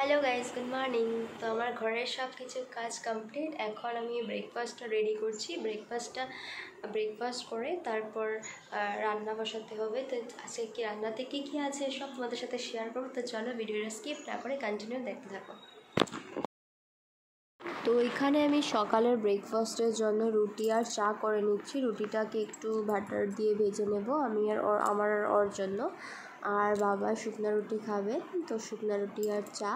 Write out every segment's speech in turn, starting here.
Hello guys, good morning. তো আমার ঘরের সব কিছু কাজ কমপ্লিট। এখন আমি ব্রেকফাস্টটা রেডি করছি। ব্রেকফাস্ট করে তারপর রান্না বসাতে হবে। তো আজকে কি রান্নাতে কী কী আছে সব তোমাদের সাথে শেয়ার করবো। তো চলো ভিডিওটা স্কিপ না করে কন্টিনিউ দেখতে থাকো। তো এখানে আমি সকালের ব্রেকফাস্টের জন্য রুটি আর চা করে নিচ্ছি। রুটিটাকে একটু বাটার দিয়ে ভেজে নেব আমি আর আমার আর ওর জন্য। আর বাবা শুকনো রুটি খাবে, তো শুকনো রুটি আর চা।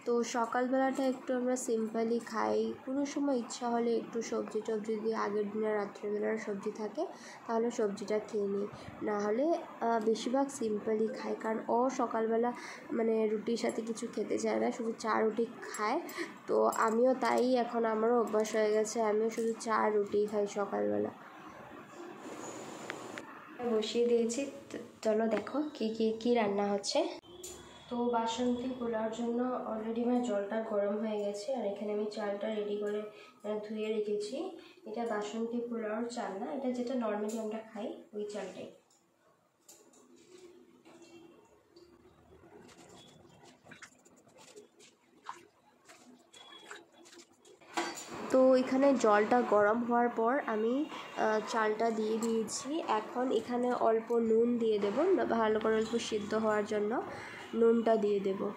তো সকালবেলাটা একটু আমরা সিম্পলি খাই। কোনো সময় ইচ্ছা হলে একটু সবজি টবজি দিয়ে, আগের দিনের রাত্রেবেলার সবজি থাকে তাহলে সবজিটা খেয়ে নিই, না হলে বেশিরভাগ সিম্পলই খাই। কারণ ও সকালবেলা মানে রুটির সাথে কিছু খেতে চায় না, শুধু চা রুটি খায়। তো আমিও তাই, এখন আমারও অভ্যাস হয়ে গেছে, আমিও শুধু চা রুটি খাই সকালবেলা। বসিয়ে দিয়েছি, চলো দেখো কি রান্না হচ্ছে। তো বাসন্তী পোলাওর জন্য অলরেডি আমার জলটা গরম হয়ে গেছে, আর এখানে আমি চালটা রেডি করে ধুয়ে রেখেছি। এটা বাসন্তী পোলাওর চাল না, এটা যেটা নর্মালি আমরা খাই ওই চালটাই। তো এখানে জলটা গরম হওয়ার পর আমি চালটা দিয়ে দিয়েছি। এখন এখানে অল্প নুন দিয়ে দেবো, ভালো করে অল্প সিদ্ধ হওয়ার জন্য নুনটা দিয়ে দেবো।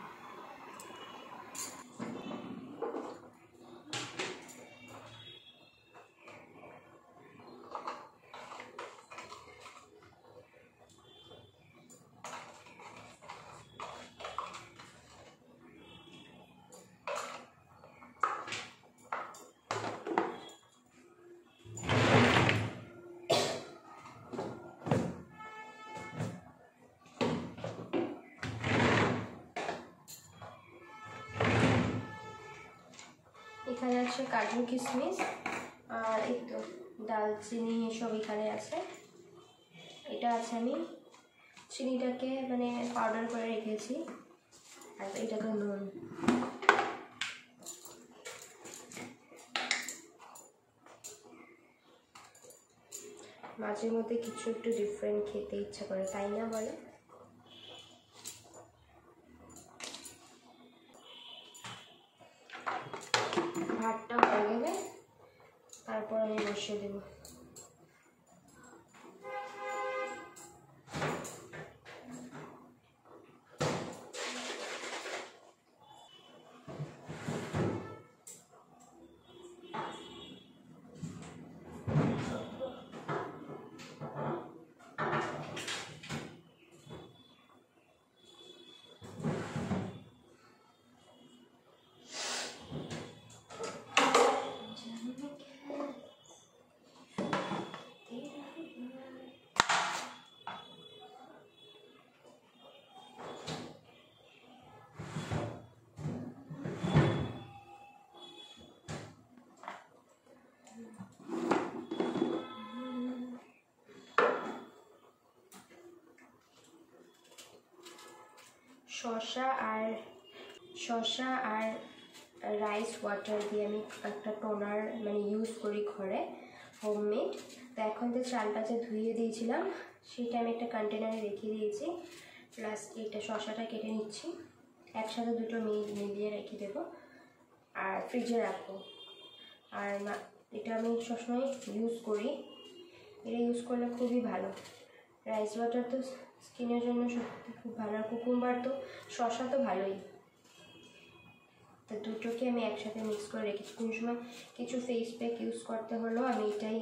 এখানে আছে কাজু কিশমিশ আর এই তো দালচিনি, এসব এখানে আছে। এটা আছে, আমি চিনিটাকে মানে পাউডার করে রেখেছি। আর এটা তো নুন। মাঝে মধ্যে কিছু একটু ডিফারেন্ট খেতে ইচ্ছা করে, তাই না বলে? ভাতটা হয়ে গেলে তারপর আমি বসিয়ে দেবো। শসা আর রাইস ওয়াটার দিয়ে আমি একটা টোনার মানে ইউজ করি ঘরে, হোমমেড। তো এখন যে চালটা যে ধুয়ে দিয়েছিলাম সেটা আমি একটা কন্টেনারে রেখে দিয়েছি। প্লাস এটা শসাটা কেটে নিচ্ছি, একসাথে দুটো মিলিয়ে রেখে দেবো আর ফ্রিজে রাখবো। আর এটা আমি সবসময় ইউজ করি, এটা ইউজ করলে খুবই ভালো। রাইস ওয়াটার তো স্কিনের জন্য সত্যি খুব ভালো, আর কুকুম্বার তো, শসা তো ভালোই। তো দুটোকে আমি একসাথে মিক্স করে রেখেছি। কোনো সময় কিছু ফেস প্যাক ইউজ করতে হলেও আমি এটাই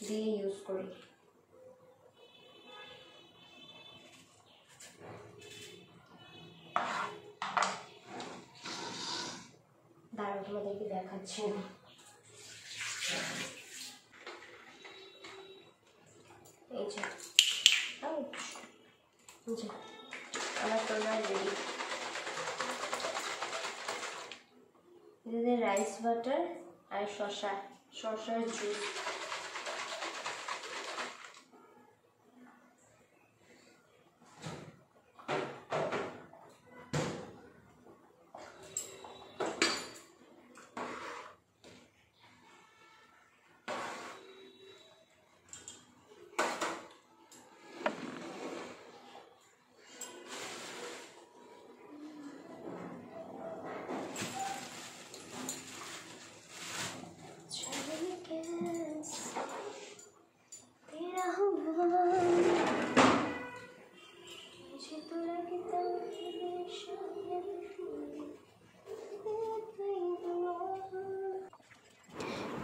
দিয়ে ইউজ করি। দাঁড়াও, তোমাদেরকে দেখাচ্ছি আমি। এই যে আমার টোনার রেডি। এটাতে রাইস বাটার আর শসার জুস।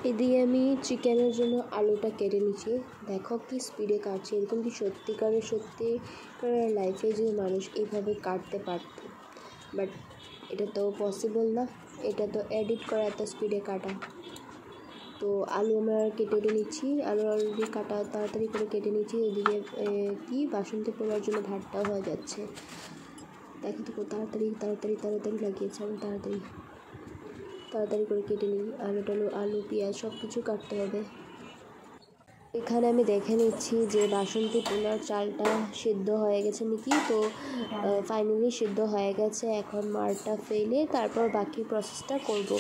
এদিকে আমি চিকেনের জন্য আলুটা কেটে নিচ্ছি। দেখো কি স্পিডে কাটছে, এরকম কি সত্যিকারের লাইফে যে মানুষ এইভাবে কাটতে পারত, বাট এটা তো পসিবল না, এটা তো এডিট করা এত স্পিডে কাটা। তো আলু আমরা কেটে নিচ্ছি, আলু অলরেডি কাটা তাড়াতাড়ি করে কেটে নিচ্ছি। এদিকে কি বাসন্তী পোলার জন্য ভাতটাও হয়ে যাচ্ছে। দেখো তো তাড়াতাড়ি তাড়াতাড়ি তাড়াতাড়ি লাগিয়েছে, আমি তাড়াতাড়ি করে কেটে নিই। আলু পেঁয়াজ সব কিছু কাটতে হবে। এখানে আমি দেখে নিচ্ছি যে বাসন্তী পোলার চালটা সিদ্ধ হয়ে গেছে নাকি। তো ফাইনালি সিদ্ধ হয়ে গেছে। এখন মারটা ফেলে তারপর বাকি প্রসেসটা করব।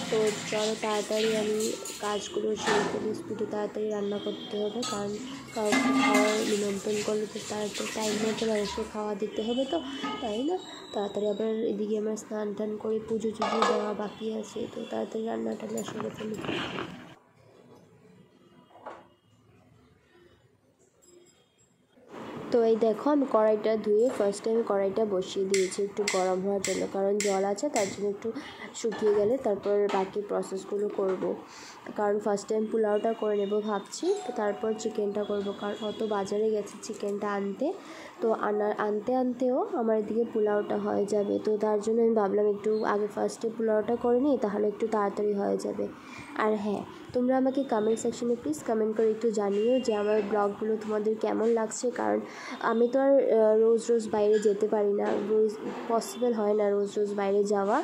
তো চলো তাড়াতাড়ি আমি কাজগুলো শেষ করে স্পিডে তাড়াতাড়ি রান্না করতে হবে, কারণ কাউকে খাওয়ার নিমন্ত্রণ করলে তো তাড়াতাড়ি টাইম মতো মানুষকে খাওয়া দিতে হবে, তো তাই না। তাড়াতাড়ি আবার এদিকে আমার স্নান টান করে পুজো দেওয়া বাকি আছে, তো তাড়াতাড়ি রান্নাটা সেরে ফেলি। তো এই দেখো আমি কড়াইটা ধুয়ে ফার্স্ট টাইম কড়াইটা বসিয়ে দিয়েছি একটু গরম হওয়ার জন্য, কারণ জল আছে তার জন্য একটু শুকিয়ে গেলে তারপর বাকি প্রসেসগুলো করব। কারণ ফার্স্ট টাইম পোলাওটা করে নেব ভাবছি, তো তারপর চিকেনটা করব, কারণ অত বাজারে গেছে চিকেনটা আনতে, তো আনতেও আমার এদিকে পোলাওটা হয়ে যাবে। তো তার জন্য আমি ভাবলাম একটু আগে ফার্স্টে পোলাওটা করে নিই, তাহলে একটু তাড়াতাড়ি হয়ে যাবে। আর হ্যাঁ, তোমরা আমাকে কমেন্ট সেকশনে প্লিজ কমেন্ট করে একটু জানিও যে আমার ব্লগগুলো তোমাদের কেমন লাগছে, কারণ আমি তো আর রোজ বাইরে যেতে পারি না, পসিবল হয় না রোজ বাইরে যাওয়া।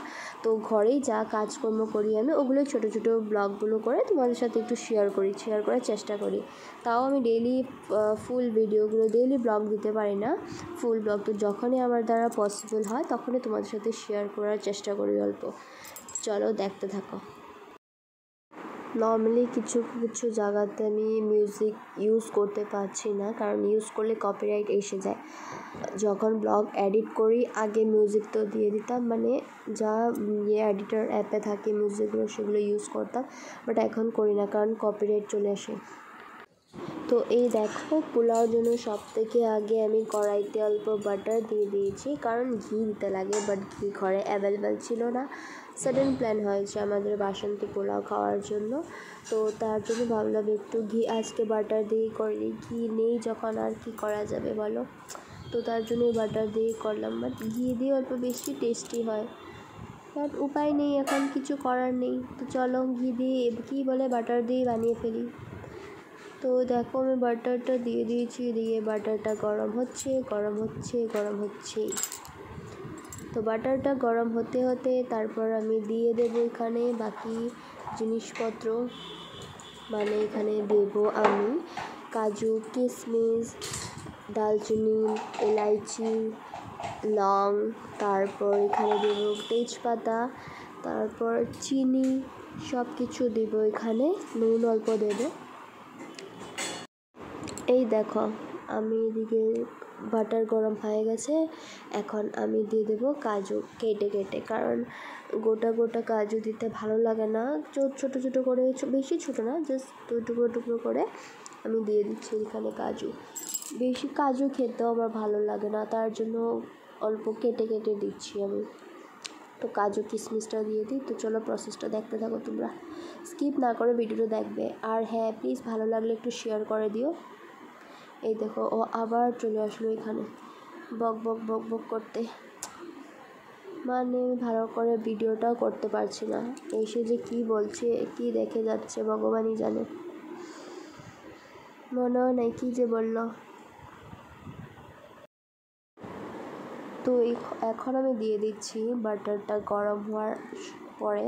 তো ঘরেই যা কাজকর্ম করি আমি ওগুলো ছোটো ছোটো ব্লগগুলো করে তোমাদের সাথে একটু শেয়ার করার চেষ্টা করি। তাও আমি ডেইলি ফুল ভিডিওগুলো ডেইলি ব্লগ দিতে পারি না, ফুল ব্লগ তো যখনই আমার দ্বারা পসিবল হয় তখনই তোমাদের সাথে শেয়ার করার চেষ্টা করি অল্প। চলো দেখতে থাকো। নর্মালি কিছু জায়গাতে আমি মিউজিক ইউজ করতে পারছি না, কারণ ইউজ করলে কপিরাইট এসে যায়। যখন ব্লগ এডিট করি আগে মিউজিক তো দিয়ে দিতাম, মানে যা এডিটর অ্যাপে থাকে মিউজিকগুলো সেগুলো ইউজ করতাম, বাট এখন করি না কারণ কপিরাইট চলে আসে। তো এই দেখো পোলাওর জন্য সবথেকে আগে আমি কড়াইতে অল্প বাটার দিয়ে দিয়েছি, কারণ ঘি দিতে লাগে, বাট ঘি ঘরে অ্যাভেলেবেল ছিল না। সাডেন প্ল্যান হয়েছে আমাদের বাসন্তী পোলাও খাওয়ার জন্য, তো তার জন্য ভাবলাম একটু ঘি আজকে বাটার দিয়ে করি। ঘি নেই যখন আর কি করা যাবে বলো, তো তার জন্যই বাটার দিয়ে করলাম, বাট ঘি দিয়ে অল্প বেশি টেস্টি হয়, বাট উপায় নেই, এখন কিছু করার নেই। তো চলো ঘি দিয়ে কী বলে বাটার দিয়ে বানিয়ে ফেলি। তো দেখো আমি বাটারটা দিয়ে দিয়েছি, দিয়ে বাটারটা গরম হচ্ছে। তো বাটারটা গরম হতে হতে তারপর আমি দিয়ে দেবো এখানে বাকি জিনিসপত্র, মানে এখানে দেবো আমি কাজু, কিশমিশ, দালচিনি, এলাইচি, লং, তারপর এখানে দেবো তেজপাতা, তারপর চিনি, সব কিছু দেবো এখানে, নুন অল্প দেবো। এই দেখো আমি এদিকে বাটার গরম হয়ে গেছে, এখন আমি দিয়ে দেবো কাজু কেটে, কারণ গোটা কাজু দিতে ভালো লাগে না, ছোটো করে, বেশি ছোটো না, জাস্ট টুকরো করে আমি দিয়ে দিচ্ছি এখানে কাজু। বেশি কাজু খেতেও আমার ভালো লাগে না, তার জন্য অল্প কেটে দিচ্ছি আমি। তো কাজু কিশমিশটা দিয়ে দিই। তো চলো প্রসেসটা দেখতে থাকো, তোমরা স্কিপ না করে ভিডিওটা দেখবে। আর হ্যাঁ প্লিজ ভালো লাগলে একটু শেয়ার করে দিও। এই দেখো ও আবার চলে আসলো এখানে বক করতে, মানে আমি ভালো করে ভিডিওটাও করতে পারছি না, এসে যে কি বলছে কি দেখে যাচ্ছে ভগবানই জানে, মনে হয় নাই কি যে বলল। তো এখন আমি দিয়ে দিচ্ছি বাটারটা গরম হওয়ার পরে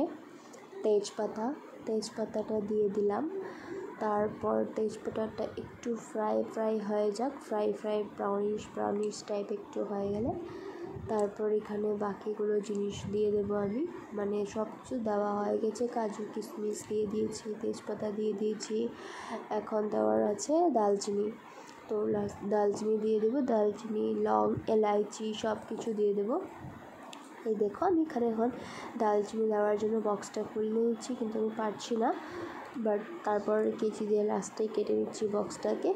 তেজপাতাটা দিয়ে দিলাম। তারপর তেজপাতাটা একটু ফ্রাই হয়ে যাক, ফ্রাই ব্রাউনিশ টাইপ একটু হয়ে গেলে তারপর এখানে বাকিগুলো জিনিস দিয়ে দেবো আমি, মানে সব কিছু দেওয়া হয়ে গেছে, কাজু কিশমিশ দিয়ে দিয়েছি, তেজপাতা দিয়ে দিয়েছি, এখন দেওয়ার আছে দালচিনি। তো দালচিনি দিয়ে দেবো, দালচিনি, লং, এলাইচি সব কিছু দিয়ে দেবো। এই দেখো আমি এখানে এখন দালচিনি দেওয়ার জন্য বক্সটা খুলে নিচ্ছি, কিন্তু আমি পারছি না, বাট তারপর কেচি দিয়ে লাস্টে কেটে নিচ্ছি বক্সটাকে।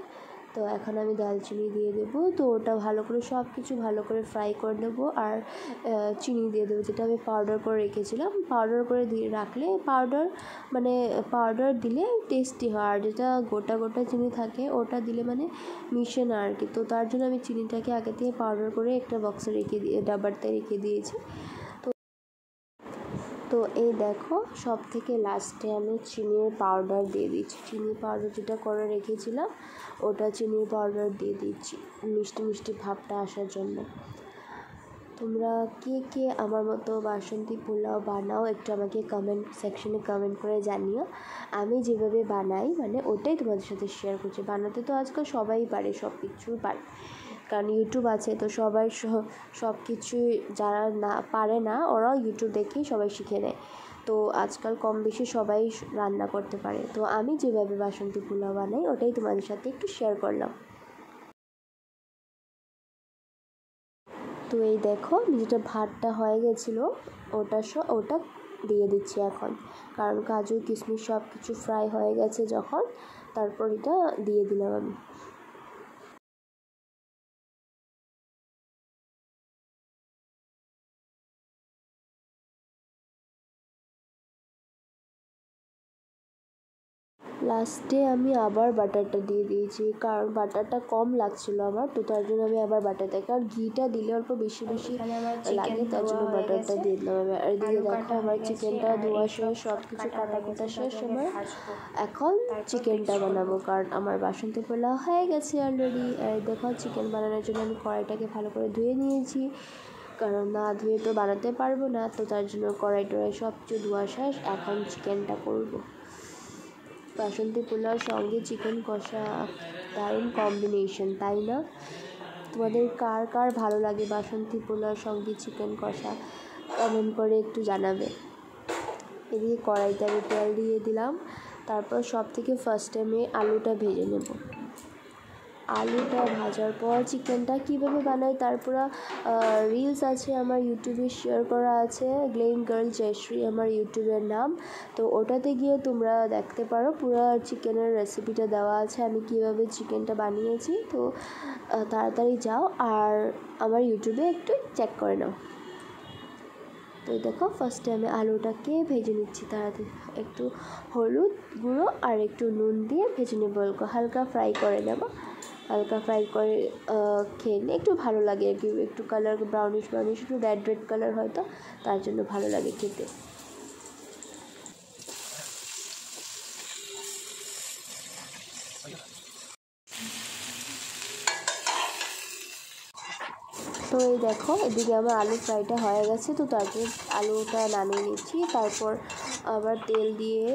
তো এখন আমি দালচিনি দিয়ে দেবো। তো ওটা ভালো করে সব কিছু ভালো করে ফ্রাই করে নেবো। আর চিনি দিয়ে দেবো, যেটা আমি পাউডার করে রেখেছিলাম। পাউডার করে দিয়ে রাখলে পাউডার দিলে টেস্টি হয়, আর যেটা গোটা গোটা চিনি থাকে ওটা দিলে মানে মিশে না আর কি। তো তার জন্য আমি চিনিটাকে আগে থেকে পাউডার করে একটা বক্সে ডাব্বাতে রেখে দিয়েছি। তো এই দেখো, সব থেকে লাস্টে আমি চিনির পাউডার দিয়ে দিচ্ছি। চিনি পাউডার যেটা করে রেখেছিলাম ওটা চিনির পাউডার দিয়ে দিচ্ছি মিষ্টি মিষ্টি ভাবটা আসার জন্য। তোমরা কে কে আমার মতো বাসন্তী পোলাও বানাও একটু আমাকে কমেন্ট সেকশনে কমেন্ট করে জানিও। আমি যেভাবে বানাই মানে ওটাই তোমাদের সাথে শেয়ার করছি। বানাতে তো আজকাল সবাই পারে, সব কিছুই পারে, কারণ ইউটিউব আছে। তো সবাই সব কিছুই যারা না পারে না ওরাও ইউটিউব দেখেই সবাই শিখে নেয়। তো আজকাল কম বেশি সবাই রান্না করতে পারে। তো আমি যেভাবে বাসন্তী পোলাও বানাই ওটাই তোমাদের সাথে একটু শেয়ার করলাম। তো এই দেখো, যেটা ভাতটা হয়ে গেছিলো ওটা দিয়ে দিচ্ছি এখন, কারণ কাজু কিশমিশ সব কিছু ফ্রাই হয়ে গেছে যখন, তারপর এটা দিয়ে দিলাম আমি। লাস্টে আমি আবার বাটারটা দিয়ে দিয়েছি, কারণ বাটারটা কম লাগছিলো আমার। তো তার জন্য আমি আবার বাটার দিই, কারণ ঘিটা দিলে অল্প বেশি বেশি লাগে, তার জন্য বাটারটা দিয়ে দিলাম আমি। আর এদিকে দেখো আমার চিকেনটা ধোয়া শেষ, সব কিছু কাটা শেষ আমার। এখন চিকেনটা বানাবো, কারণ আমার বাসন্তী পোলাও হয়ে গেছে অলরেডি। আর দেখো, চিকেন বানানোর জন্য আমি কড়াইটাকে ভালো করে ধুয়ে নিয়েছি, কারণ না ধুয়ে তো বানাতে পারবো না। তো তার জন্য কড়াই টড়াই সব কিছু ধোয়া শেষ, এখন চিকেনটা করবো। বাসন্তী পোলাওর সঙ্গে চিকেন কষা দারুণ কম্বিনেশন, তাই না? তোমাদের কার কার ভালো লাগে বাসন্তী পোলাওর সঙ্গে চিকেন কষা, কমেন্ট করে একটু জানাবে। এদিকে কড়াইতে আমি তেল দিয়ে দিলাম। তারপর সব থেকে ফার্স্টে আমি আলুটা ভেজে নেব। আলুটা ভাজার পর চিকেনটা কীভাবে বানাই তার পুরো রিলস আছে আমার ইউটিউবে শেয়ার করা আছে। গ্লেম গার্ল জয়শ্রী আমার ইউটিউবের নাম। তো ওটাতে গিয়ে তোমরা দেখতে পারো, পুরো চিকেনের রেসিপিটা দেওয়া আছে, আমি কীভাবে চিকেনটা বানিয়েছি। তো তাড়াতাড়ি যাও আর আমার ইউটিউবে একটু চেক করে নাও। তো দেখো, ফার্স্টে আমি আলুটাকে ভেজে নিচ্ছি তাড়াতাড়ি, একটু হলুদ গুঁড়ো আর একটু নুন দিয়ে ভেজে নেব, হালকা ফ্রাই করে নেব। হালকা ফ্রাই করে খেয়ে নিয়ে একটু ভালো লাগে আর কি, একটু কালার ব্রাউনিশ একটু রেড কালার হয়তো, তার জন্য ভালো লাগে খেতে। তো এই দেখো, এদিকে আমার আলু ফ্রাইটা হয়ে গেছে। তো তারপর আলুটা নামিয়ে নিচ্ছি, তারপর আবার তেল দিয়ে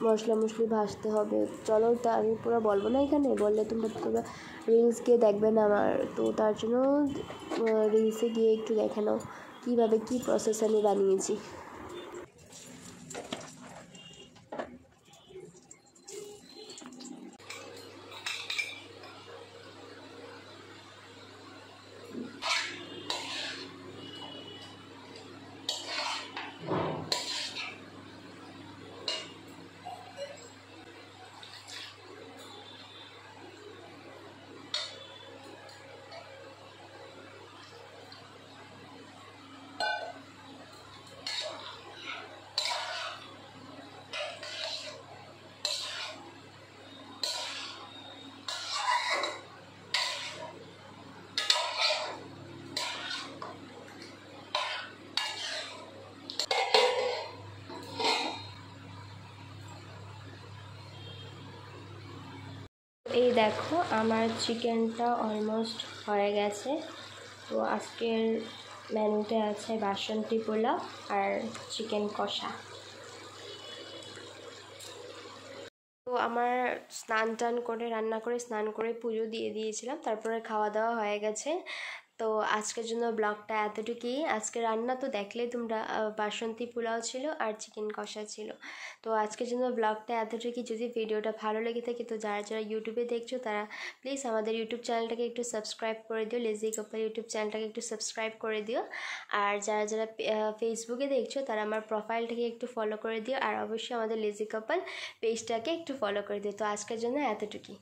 মশলা ভাজতে হবে। চলো, তা আমি পুরো বলবো না, এখানে বললে তোমরা রিলস গিয়ে দেখবে না আমার। তো তার জন্য রিলসে গিয়ে একটু দেখে নাও কীভাবে কী প্রসেস আমি বানিয়েছি। এই দেখো, আমার চিকেনটা অলমোস্ট হয়ে গেছে। তো আজকের মেনুতে আছে বাসন্তী পোলাও আর চিকেন কষা। তো আমার স্নান করে রান্না করে স্নান করে পুজো দিয়ে দিয়েছিলাম, তারপরে খাওয়া দাওয়া হয়ে গেছে। তো আজকের জন্য ব্লগটা এতটুকুই। আজকে রান্না তো দেখলেই তোমরা, বাসন্তী পোলাও ছিল আর চিকেন কষা ছিল। তো আজকের জন্য ব্লগটা এতটুকুই। যদি ভিডিওটা ভালো লেগে থাকে তো যারা যারা ইউটিউবে দেখছো তারা প্লিজ আমাদের ইউটিউব চ্যানেলটাকে একটু সাবস্ক্রাইব করে দিও, লেজি কাপল ইউটিউব চ্যানেলটাকে একটু সাবস্ক্রাইব করে দিও। আর যারা যারা ফেসবুকে দেখছো তারা আমার প্রোফাইলটাকে একটু ফলো করে দিও, আর অবশ্যই আমাদের লেজি কাপল পেজটাকে একটু ফলো করে দিও। তো আজকের জন্য এতটুকুই।